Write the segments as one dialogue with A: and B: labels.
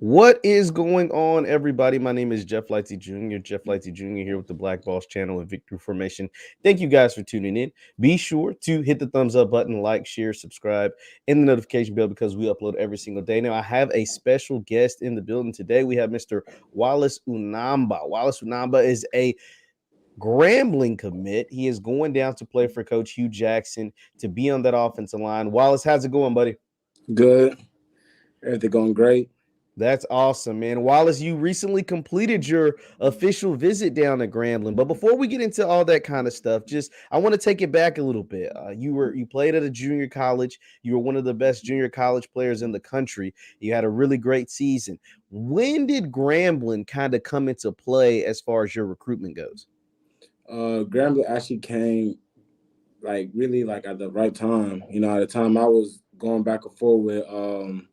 A: What is going on, everybody? My name is Jeff Lightsey Jr. Jeff Lightsey Jr. here with the Black Boss channel and Victory Formation. Thank you guys for tuning in. Be sure to hit the thumbs up button, like, share, subscribe, and the notification bell because we upload every single day. Now, I have a special guest in the building today. We have Mr. Wallace Unamba. Wallace Unamba is a Grambling commit. He is going down to play for Coach Hue Jackson to be on that offensive line. Wallace, how's it going, buddy?
B: Good. Everything going great.
A: That's awesome, man. Wallace, you recently completed your official visit down at Grambling. But before we get into all that kind of stuff, just I want to take it back a little bit. You played at a junior college. You were one of the best junior college players in the country. You had a really great season. When did Grambling kind of come into play as far as your recruitment goes?
B: Grambling actually came really at the right time. At the time I was going back and forth with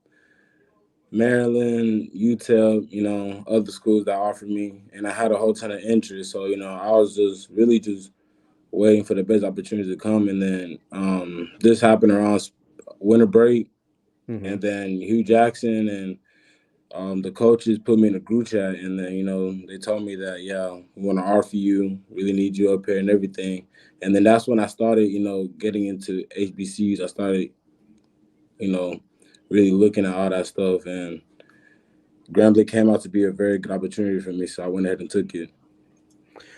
B: Maryland, UTEP, other schools that offered me, and I had a whole ton of interest. So I was just waiting for the best opportunity to come, and then this happened around winter break,
A: Mm-hmm.
B: and then Hue Jackson and the coaches put me in a group chat, and then they told me that we want to offer you, really need you up here and everything, and then that's when I started getting into HBCUs. I started you know really looking at all that stuff, and Grambling came out to be a very good opportunity for me, so I went ahead and took it.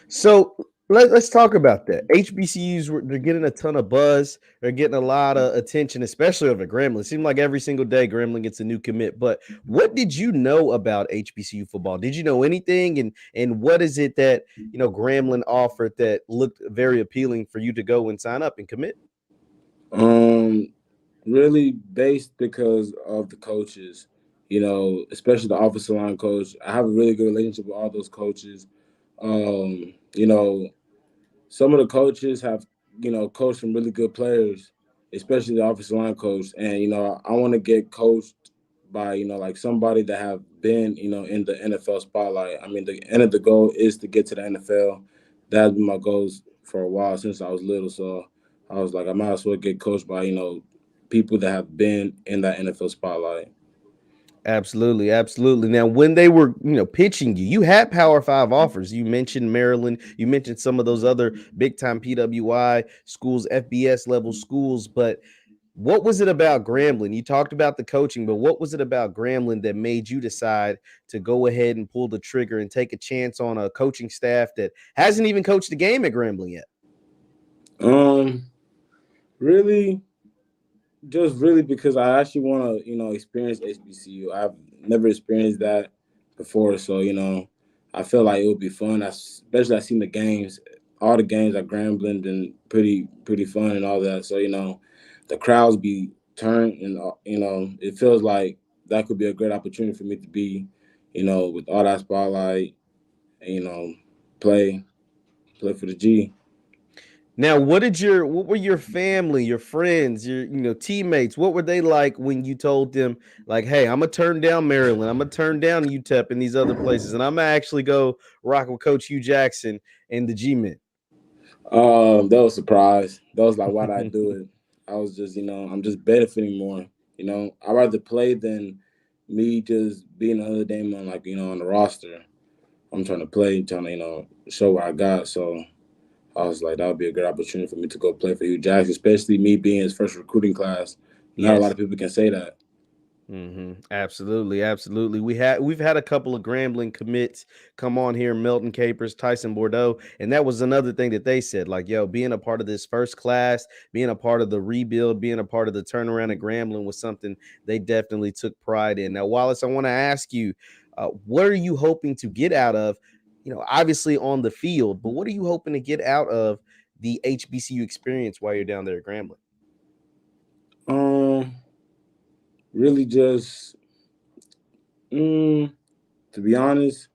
A: So let's talk about that. HBCUs they're getting a ton of buzz. They're getting a lot of attention, especially over Grambling. It seems like every single day Grambling gets a new commit. But what did you know about HBCU football? Did you know anything? And what is it that Grambling offered that looked very appealing for you to go and sign up and commit?
B: Um, Really based because of the coaches, especially the offensive line coach. I have a really good relationship with all those coaches. Um, you know, some of the coaches have, coached some really good players, especially the offensive line coach. And, I want to get coached by, like somebody that have been, in the NFL spotlight. I mean, the end of the goal is to get to the NFL. That's been my goals for a while since I was little. So I was like, I might as well get coached by, people that have been in that NFL spotlight.
A: Absolutely, absolutely. Now, when they were, pitching you, you had Power Five offers. You mentioned Maryland. You mentioned some of those other big time PWI schools, FBS level schools. But what was it about Grambling? You talked about the coaching, but what was it about Grambling that made you decide to go ahead and pull the trigger and take a chance on a coaching staff that hasn't even coached the game at Grambling yet?
B: Um, Really, just really because I actually want to, experience HBCU. I've never experienced that before, so I feel like it would be fun. Especially I seen the games, all the games at Grambling, been pretty fun and all that. So the crowds be turned, and it feels like that could be a great opportunity for me to be, with all that spotlight, and, play play for the G.
A: Now, what were your family, your friends, your teammates? What were they like when you told them like, "Hey, I'm gonna turn down Maryland, I'm gonna turn down UTEP and these other places, and I'm gonna actually go rock with Coach Hugh Jackson and the G Men."
B: That was a surprise. That was like, why'd I do it? I was just, I'm just benefiting more. I'd rather play than me just being another name on on the roster. I'm trying to play, trying to, show what I got. So I was like, that would be a good opportunity for me to go play for Hugh Jackson, especially me being his first recruiting class. Not a lot
A: Yes.
B: of people can say that.
A: Absolutely, absolutely. We've had a couple of Grambling commits come on here, Melton Capers, Tyson Bordeaux, and that was another thing that they said, like, yo, being a part of this first class, being a part of the rebuild, being a part of the turnaround at Grambling was something they definitely took pride in. Now, Wallace, I want to ask you, what are you hoping to get out of, obviously on the field, but what are you hoping to get out of the HBCU experience while you're down there at Grambling?
B: Um, Really just, mm, to be honest,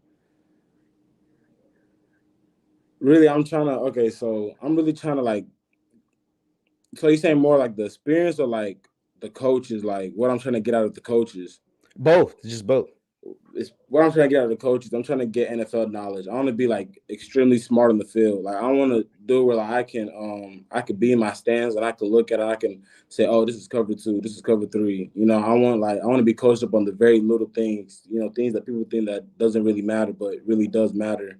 B: really, I'm really trying to so you saying more like the experience or like the coaches, like what I'm trying to get out of the coaches?
A: Both, just both.
B: it's what I'm trying to get out of the coaches. I'm trying to get NFL knowledge. I want to be like extremely smart on the field. Like I want to do it where like I can be in my stands and I can look at it. I can say, oh, this is cover two, this is cover three. I want to be coached up on the very little things. Things that people think that doesn't really matter, but it really does matter.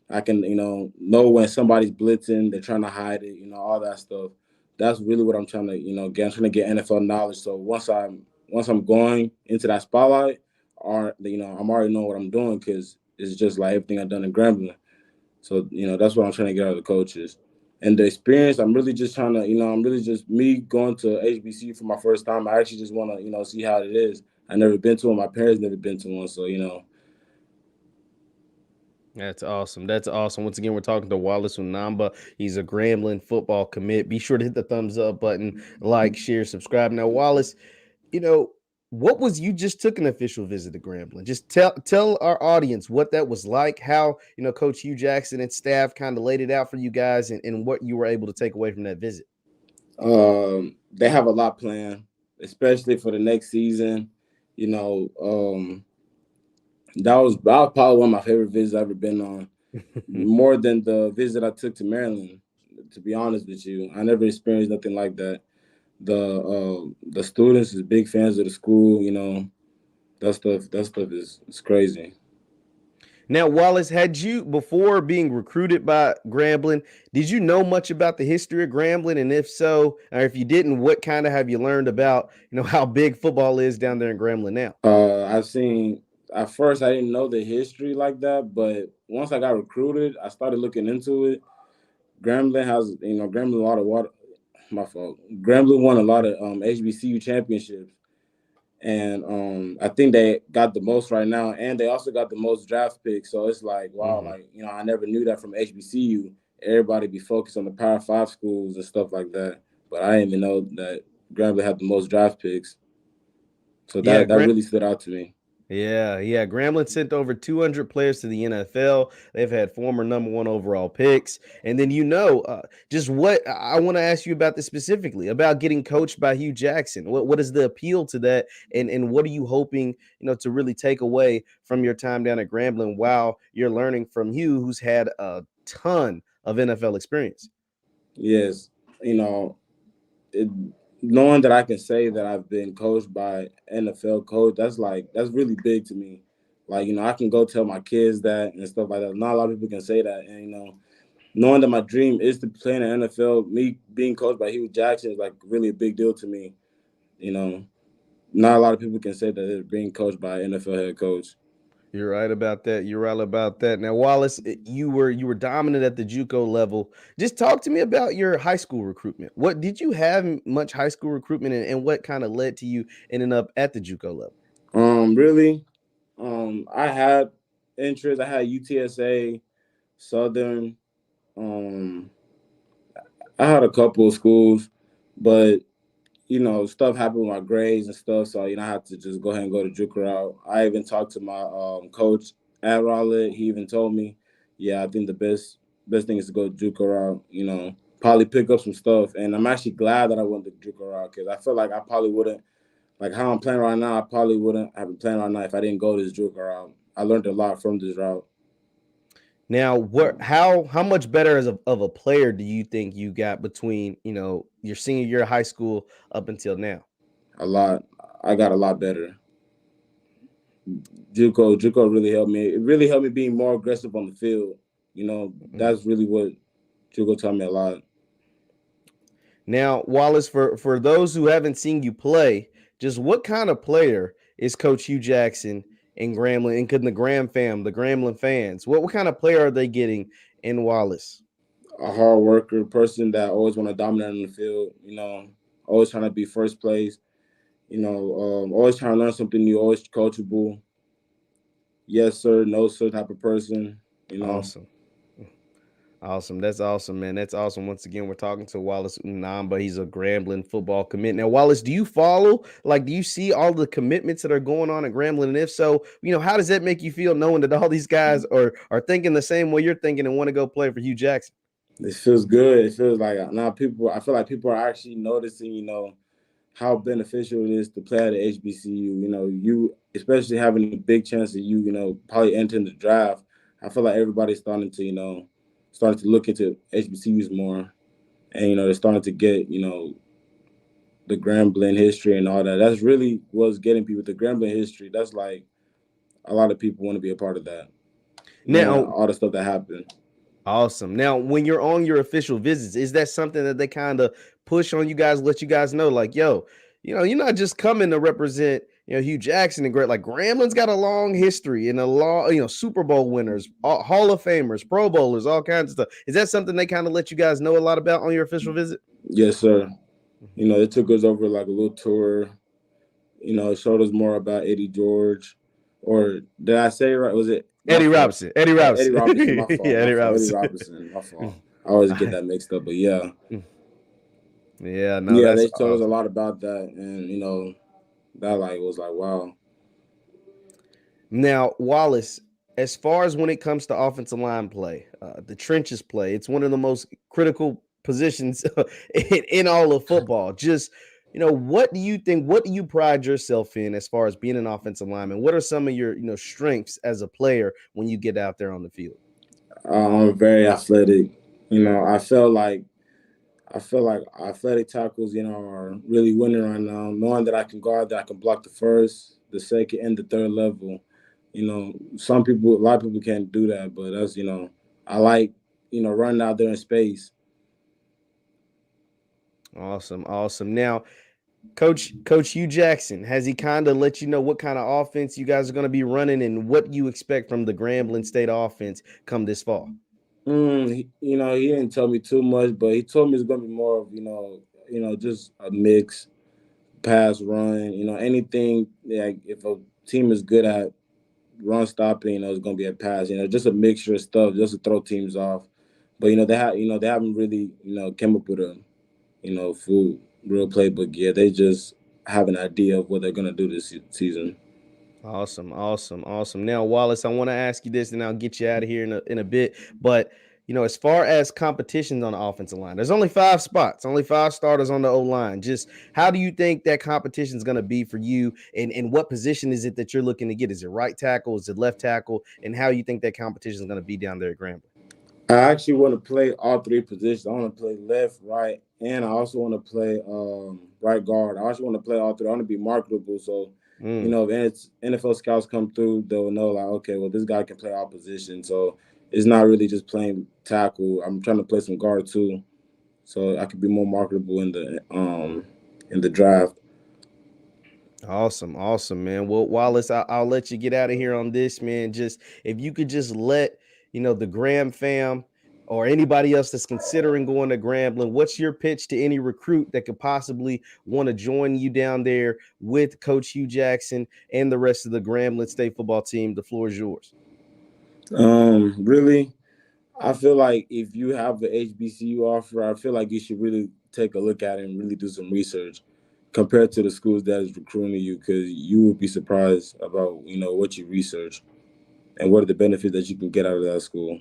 B: I can, know when somebody's blitzing, they're trying to hide it, all that stuff. That's really what I'm trying to, get. I'm trying to get NFL knowledge. So once I'm going into that spotlight, or I'm already know what I'm doing because it's just like everything I've done in Grambling. So that's what I'm trying to get out of the coaches. And the experience, I'm really just trying to, I'm really just me going to HBCU for my first time. I actually just want to, see how it is. I never been to one. My parents never been to one. So,
A: That's awesome. That's awesome. Once again, we're talking to Wallace Unamba. He's a Grambling football commit. Be sure to hit the thumbs up button, like, share, subscribe. Now, Wallace, you know, what was you just took an official visit to Grambling? Just tell our audience what that was like, how Coach Hue Jackson and staff kind of laid it out for you guys, and what you were able to take away from that visit.
B: they have a lot planned, especially for the next season. You know, that was probably one of my favorite visits I've ever been on, more than the visit I took to Maryland. To be honest with you, I never experienced nothing like that. The students is big fans of the school. That stuff is crazy.
A: Now, Wallace, had you before being recruited by Grambling, did you know much about the history of Grambling? And if so, or if you didn't, what kind of have you learned about how big football is down there in Grambling now?
B: I've seen at first I didn't know the history like that, but once I got recruited, I started looking into it. Grambling a lot of water. My fault. Grambling won a lot of HBCU championships, and I think they got the most right now, and they also got the most draft picks. So it's like, wow,
A: Mm-hmm.
B: like I never knew that from HBCU. Everybody be focused on the Power Five schools and stuff like that, but I didn't even know that Grambling had the most draft picks. So
A: Yeah,
B: that really stood out to me.
A: Yeah. Grambling sent over 200 players to the NFL. They've had former number one overall picks. And then, just what I want to ask you about this specifically about getting coached by Hue Jackson. What is the appeal to that? And what are you hoping, to really take away from your time down at Grambling while you're learning from Hue, who's had a ton of NFL experience?
B: Yes, you know, it, knowing that I can say that I've been coached by NFL coach, that's really big to me. Like, I can go tell my kids that and stuff like that. Not a lot of people can say that. And knowing that my dream is to play in the NFL, me being coached by Hugh Jackson is like really a big deal to me. You know, not a lot of people can say that they're being coached by an NFL head coach.
A: You're right about that. You're right about that. Now, Wallace, you were dominant at the JUCO level. Just talk to me about your high school recruitment. What did you have much high school recruitment, and what kind of led to you ending up at the JUCO level?
B: Really, I had interest. I had UTSA, Southern. Um, I had a couple of schools, but stuff happened with my grades and stuff, so I had to just go ahead and go to JUCO route. I even talked to my coach at Raleigh. He even told me, yeah, I think the best thing is to go JUCO route. Probably pick up some stuff, and I'm actually glad that I went the JUCO route because I feel like I probably wouldn't like how I'm playing right now. I probably wouldn't have been playing right now if I didn't go this JUCO route. I learned a lot from this route.
A: Now, how much better of a player do you think you got between your senior year of high school up until now?
B: A lot. I got a lot better. JUCO really helped me. It really helped me being more aggressive on the field.
A: Mhm.
B: That's really what JUCO taught me a lot.
A: Now, Wallace, for those who haven't seen you play, just what kind of player is Coach Hue Jackson in Grambling, and could the the Grambling fans, what kind of player are they getting in Wallace?
B: A hard worker, person that always want to dominate on the field. Always trying to be first place. Always trying to learn something new. Always coachable. Yes sir, no sir type of person. You know.
A: Awesome. Awesome. That's awesome, man. That's awesome. Once again, we're talking to Wallace Unamba. He's a Grambling football commit. Now, Wallace, do you follow? Like, do you see all the commitments that are going on at Grambling? And if so, how does that make you feel knowing that all these guys are thinking the same way you're thinking and want to go play for Hue Jackson?
B: It feels good. It feels like now people. I feel like people are actually noticing. how beneficial it is to play at the HBCU. You especially having a big chance of probably entering the draft. I feel like everybody's starting to look into HBCUs more, and they're starting to get the Grambling history and all that. That's really what's getting people the Grambling history. That's like a lot of people want to be a part of that, knowing
A: Now,
B: all the stuff that happened.
A: awesome. Now, when you're on your official visits, is that something that they kind of push on you guys, let you guys know, like, yo, you're not just coming to represent, Hue Jackson and great, like Grambling's got a long history and a long, Super Bowl winners, Hall of Famers, Pro Bowlers, all kinds of stuff. Is that something they kind of let you guys know a lot about on your official visit?
B: Yes, sir. They took us over like a little tour. It showed us more about Eddie George, or did I say it right? Was it my
A: Eddie
B: fault?
A: Robinson. Eddie
B: Eddie
A: Robinson.
B: Robinson. My fault.
A: Yeah,
B: My
A: Eddie
B: fault. Eddie
A: Robinson.
B: Robinson. My fault. I always get that mixed up, but yeah,
A: Yeah, no,
B: yeah.
A: that's
B: They told us a
A: awesome.
B: lot about that, and that like was like wow.
A: Now, Wallace, as far as when it comes to offensive line play, the trenches play, it's one of the most critical positions in all of football. Just, what do you think? What do you pride yourself in as far as being an offensive lineman? What are some of your, strengths as a player when you get out there on the field?
B: I'm very athletic. I feel like athletic tackles, are really winning right now. Knowing that I can guard, that I can block the first, the second, and the third level. A lot of people can't do that, but I like, running out there in space.
A: Awesome, awesome. Now, Coach Hue Jackson, has he kind of let you know what kind of offense you guys are going to be running and what you expect from the Grambling State offense come this fall?
B: He didn't tell me too much, but he told me it's gonna be more of just a mix, pass, run. Anything like if a team is good at run stopping, it's gonna be a pass. Just a mixture of stuff just to throw teams off. But they haven't really came up with a full real playbook yet. They just have an idea of what they're gonna do this season.
A: Awesome, awesome, awesome. Now, Wallace, I want to ask you this, and I'll get you out of here in a bit. But as far as competitions on the offensive line, there's only 5 spots, only 5 starters on the O line. Just how do you think that competition is going to be for you, and what position is it that you're looking to get? Is it right tackle? Is it left tackle? And how you think that competition is going to be down there at Grambling?
B: I actually want to play all three positions. I want to play left, right, and I also want to play right guard. I also want to play all three. I want to be marketable. So,
A: Mm.
B: if NFL scouts come through, they'll know like, okay, well, this guy can play all positions. So it's not really just playing tackle. I'm trying to play some guard too, so I could be more marketable in the draft.
A: Awesome, awesome, man. Well, Wallace, I'll let you get out of here on this, man. Just if you could just let the Graham fam or anybody else that's considering going to Grambling, what's your pitch to any recruit that could possibly want to join you down there with Coach Hue Jackson and the rest of the Grambling State football team? The floor is yours.
B: Really, I feel like if you have the HBCU offer, I feel like you should really take a look at it and really do some research compared to the schools that is recruiting you, because you will be surprised about what you research and what are the benefits that you can get out of that school.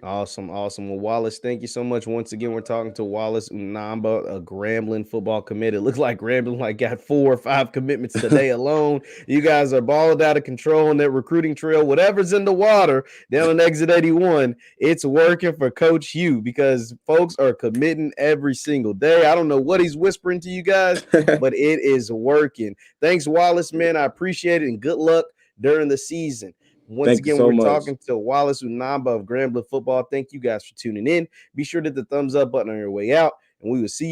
A: Awesome, awesome. Well, Wallace, thank you so much. Once again, we're talking to Wallace Unamba, a Grambling football committed. It looks like Grambling got 4 or 5 commitments today alone. You guys are balling out of control on that recruiting trail. Whatever's in the water down on exit 81, it's working for Coach Hue because folks are committing every single day. I don't know what he's whispering to you guys, but it is working. Thanks, Wallace, man. I appreciate it, and good luck during the season. Once
B: Thank you
A: again,
B: so
A: we're
B: much.
A: talking to Wallace Unamba of Grambling Football. Thank you guys for tuning in. Be sure to hit the thumbs up button on your way out, and we will see you